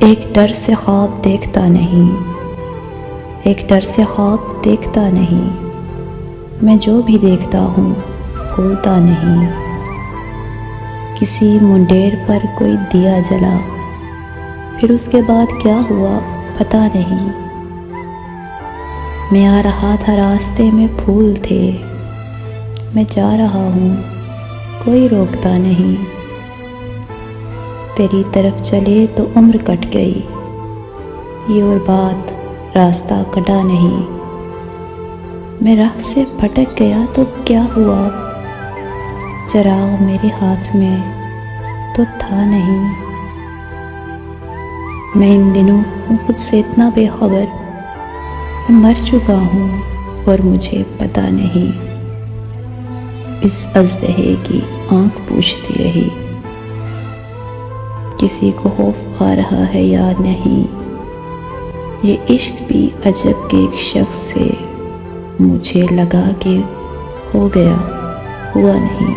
एक डर से ख्वाब देखता नहीं, एक डर से ख्वाब देखता नहीं। मैं जो भी देखता हूँ भूलता नहीं। किसी मुंडेर पर कोई दिया जला, फिर उसके बाद क्या हुआ पता नहीं। मैं आ रहा था रास्ते में फूल थे, मैं जा रहा हूँ कोई रोकता नहीं। तेरी तरफ चले तो उम्र कट गई, ये और बात रास्ता कटा नहीं। मैं राह से भटक गया तो क्या हुआ, चिराग मेरे हाथ में तो था नहीं। मैं इन दिनों हूँ खुद से इतना बेखबर, मैं मर चुका हूँ और मुझे पता नहीं। इस अजदहे की आंख पूछती रही, किसी को खौफ आ रहा है या नहीं। ये इश्क भी अजब के एक शख्स से मुझे लगा कि हो गया हुआ नहीं।